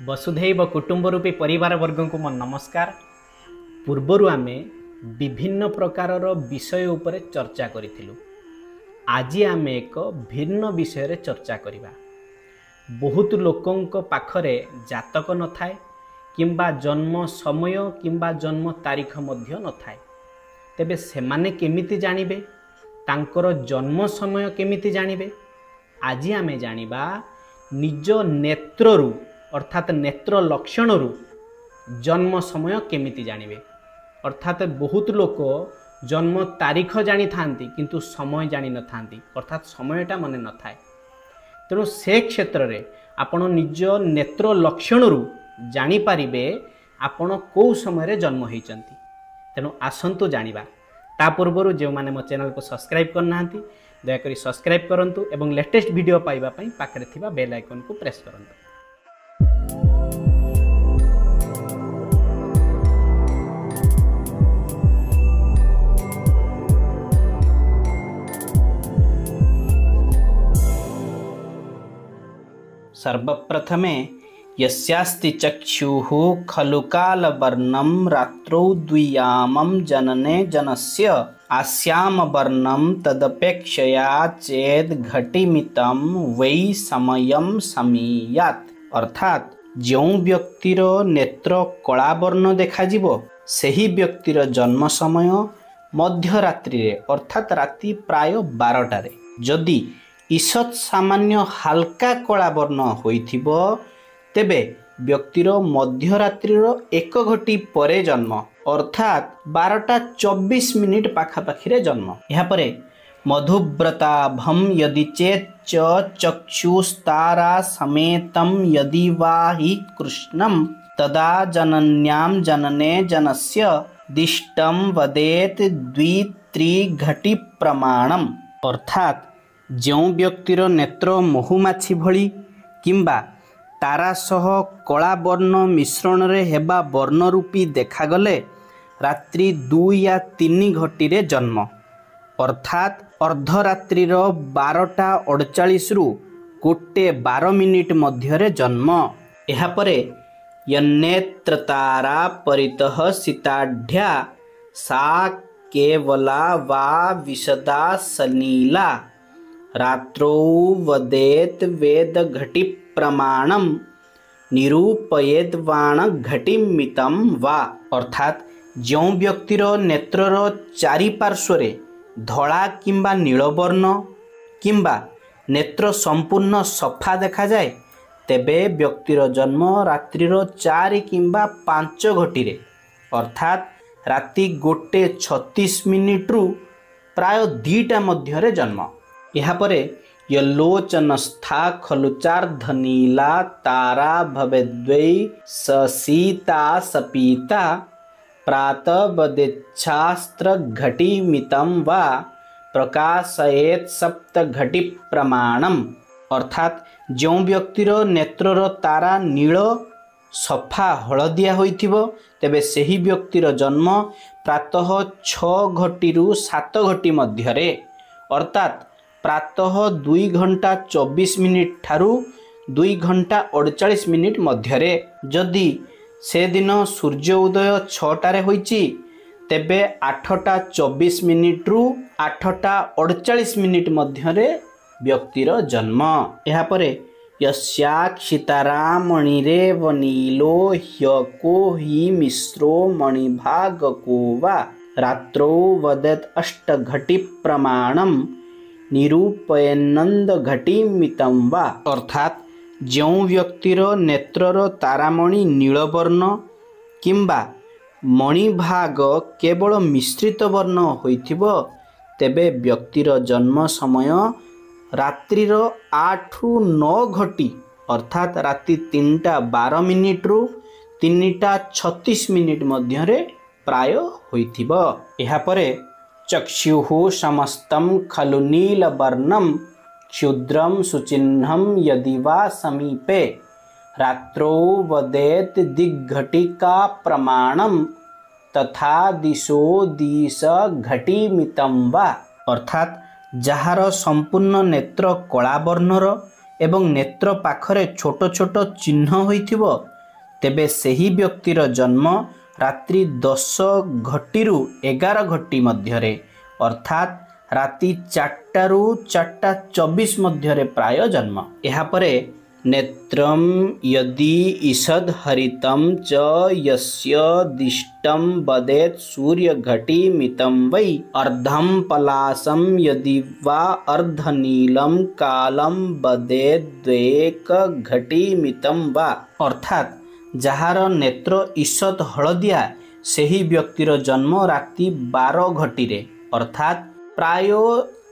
वसुधैव कुटुंब रूपी परिवार वर्ग को मो नमस्कार। पूर्वर आमे विभिन्न प्रकारर विषय उपरे चर्चा करिथिलु। आज आमे एक भिन्न विषय रे चर्चा करिबा। बहुत लोकंक पाखरे जातक न थाए किंबा जन्म समय किंबा जन्म तारीख मध्य न थाए। तेबे सेमाने केमिति जानिबे, तांकर जन्म समय केमिति जानिबे? आज आमे जानिबा निज नेत्ररु अर्थात नेत्र लक्षण जन्म समय केमिति जानिबे। अर्थात बहुत लोक जन्म तारीख जानी थांती किंतु समय जानी न थांती, अर्थात समयटा मने न थाए। तेणु से क्षेत्र रे आपण निज नेत्र लक्षण जानी पारिबे आपण को समय रे जन्म होइचंती। तेणु आसंतु जानिबा। ता पूर्व जो माने मो चैनल को सब्सक्राइब करना दयाकोरी सब्सक्राइब करंतु एवं लेटेस्ट वीडियो पाइबा पई पाखरे थिबा बेल आइकन को प्रेस करंतु। सर्वप्रथमे यस्यास्ति चक्षुः खलु कालवर्णं रात्रौ द्वियामं जनने जनस्य आस्याम वर्णं तदपेक्षया चेद घटिमितं वै समयं समीयात्। अर्थात जो व्यक्तिर नेत्र कला वर्ण देखा जीवो सही व्यक्तिर जन्म समय मध्यरात्रि रे अर्थात राति प्राय 12 रे। जदि ईषत् सामान्य हाल्का कला वर्ण होइथिबो तेबे व्यक्तिर मध्यरात्रिर 1 घटी परे जन्म अर्थात 12:24 पाखापाखि रे जन्म। यहाँ परे मधुव्रताभम यदि चेच्च चक्षुस्तारा समेतम यदि वाहि कृष्णम तदा जनन्याम जनने जनस्य दिष्टम वदेत 2-3 घटी प्रमाणम। अर्थात जो व्यक्तिर नेत्र महुमाछी भली किंबा तारा सह कला वर्ण मिश्रण रे हेबा वर्ण रूपी देखागले रात्रि 2 या 3 घटी रे जन्म अर्थात अर्धरात्रिर 12:48 रु 1:12 मध्य रे जन्म। एहा परे यन्नेत्र तारा परितः सीताढ्या सा केवला वा विशदा सनीला रात्रौ वदेत वेद घटी प्रमाणम निरूपयेद वाण घटिमितं वा। अर्थात जो व्यक्तिर नेत्रर चारि पार्श्वरे धला किंबा नीलवर्ण किंबा नेत्र संपूर्ण सफा देखा जाए तेबे व्यक्तिर जन्म रात्रिर 4 किंबा 5 घटी रे अर्थात राति 1:36 रु प्राय 2टा मध्य रे जन्म। यहाँ परे यलोचनस्था खलुचार्धनीला तारा भवेद्वै सीता सपीता प्रातवदेच्छास्त्र घटिमितं वा प्रकाशयेत 7 घटी प्रमाणम। अर्थात जो व्यक्तिर नेत्रर तारा नील सफा हलदिया होइथिबो तेबे सही व्यक्तिर जन्म प्रातः 6 घटी रु 7 घटी मध्य रे अर्थात प्रातः 2:24 ठारू 2:48 मध्य रे। जदि से दिन सूर्य उदय 6टारे होइची तेबे 8:24 रु 8:48 मध्य रे व्यक्तिर जन्म। यहाँ परे यस्याक्षितारामणि रेव नीलो ह्यको हि मिश्रो मणिभागको वा रात्रौ वदेत 8 घटी प्रमाणम निरूपयेन्नंद घटिमितं वा। अर्थात जो व्यक्तिर नेत्रर तारामणि नीलवर्ण किंबा मणिभाग केवल मिश्रित वर्ण होइथिबो तेबे व्यक्तिर जन्म समय रात्रिर 8 रु 9 घटी अर्थात राति 3:12 रु 3:36 मध्य रे प्राय होइथिबो। एहा परे चक्षुः समस्तं खलु नीलवर्णं क्षुद्रं सुचिह्नं यदि वा समीपे रात्रौ वदेत दिग्घटिका प्रमाणम तथा दिशो दिश घटिमितं वा। अर्थात जहार संपूर्ण नेत्र कला वर्णर एवं नेत्र पाखरे छोट छोट चिन्ह होइथिबो तेबे सही व्यक्तिर जन्म रात्रि 10 घटीरू 11 घटी मध्यरे अर्थात राति 4टारू 4:24 मध्यरे प्राय जन्म। एहापरे नेत्रम यदि ईषद हरितम च यस्य दिष्टम वदेत सूर्य घटी मितम वै अर्धम पलासम यदि वा अर्धनीलम कालम वदेत द्वेक घटी मितम वा अर्थात जहार नेत्र ईषद हलदिया सेही व्यक्तिर जन्म राति 12 घटी अर्थात प्राय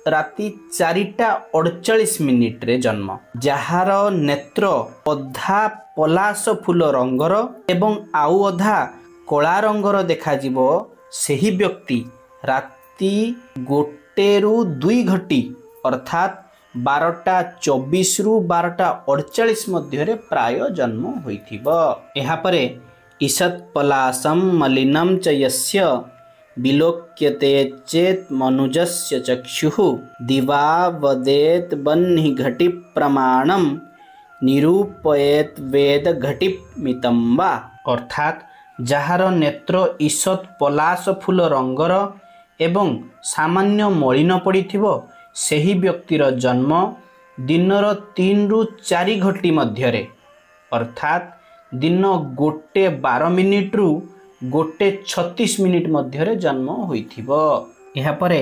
राति 4:48 रे जन्म। जहार नेत्र अधा पलास फूल रंगर एवं आउ अधा कला रंगर देखाजिबो सेही व्यक्ति राति 1:02 घटी अर्थात 12:24 रु 12:48 मध्यरे प्राय जन्म होइथिबो। एहापरे ईषत् पलासम मलिनम च यस्य विलोक्यते चेत मनुजस्य चक्षुः दिवा वदेत बन्हि घटी प्रमाणम निरूपयेत वेद घटी मितम वा अर्थात जहार नेत्र ईषत् पलास फूल रंगर एवं सामान्य मलिन पड़िथिबो सेही व्यक्तिर जन्म दिनर 3 रु 4 घटी मध्यरे अर्थात दिन 1:12 रु 1:36 मध्यरे जन्म होइथिबो। एहापरे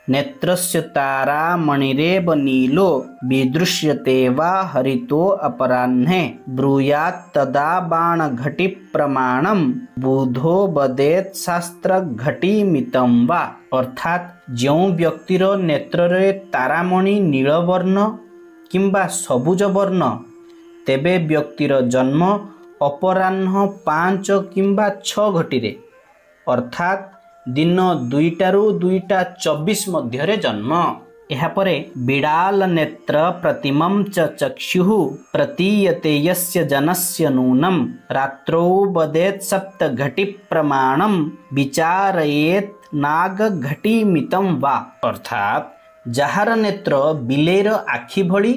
नेत्रस्य तारा मणिरेव नीलो विदृश्यते वा हरितो अपराह्ने ब्रूयात् तदा बाण घटी प्रमाणम बुधो वदेत शास्त्र घटी मितम वा अर्थात जो व्यक्तिर नेत्ररे तारामणि नीलवर्ण किंबा सबुज वर्ण तेबे व्यक्तिर जन्म अपराह्न 5 किंबा 6 घटी अर्थात दिन 2टारू 2:24 मध्यरे जन्म। एहापरे बिडाल नेत्र प्रतिमं च चक्षुः प्रतीयते यस्य जनस्य नूनम रात्रौ वदेत सप्त घटी प्रमाणम विचारयेत नाग घटी मितम वा अर्थात जहार नेत्र बिलेर आखि भली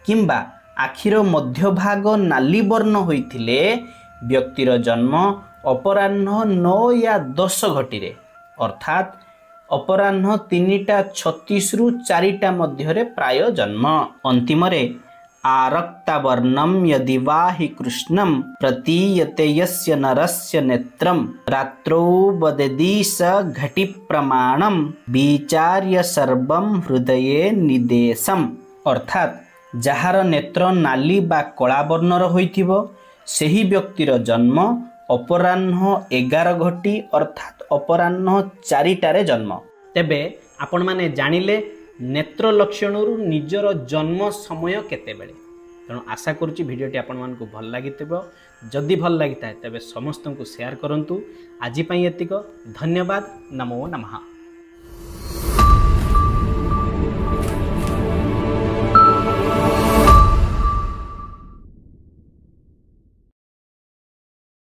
किंबा आखिर मध्य भाग नाली वर्ण होइथिले व्यक्तिर जन्म अपराह्न 9 या 10 घटी अर्थात अपराह्न 3:36 रु 4टा मध्यरे प्राय जन्म। अंतिमरे आरक्तावर्णम यदि वा हि कृष्णम प्रतीयते यस्य नरस्य नेत्रम रात्रौ वदेदीश घटी प्रमाणम विचार्य सर्वम हृदये निदेशम अर्थात जहार नेत्र नाली बा कला वर्णर होइथिबो सेही व्यक्तिर जन्म अपराह्न 11 घटी अर्थात अपराह्न 4टारे जन्म। तेबे आपण माने जानिले नेत्र लक्षणरू निजर जन्म समय केतेबेले। तेणु आशा करुच्ची भिडियोटी आपण मानकु भल लागिथिबो। जदि भल लागिता तेबे समस्तंकु शेयर करंतु। आज पई एतिक धन्यवाद। नमो नमः।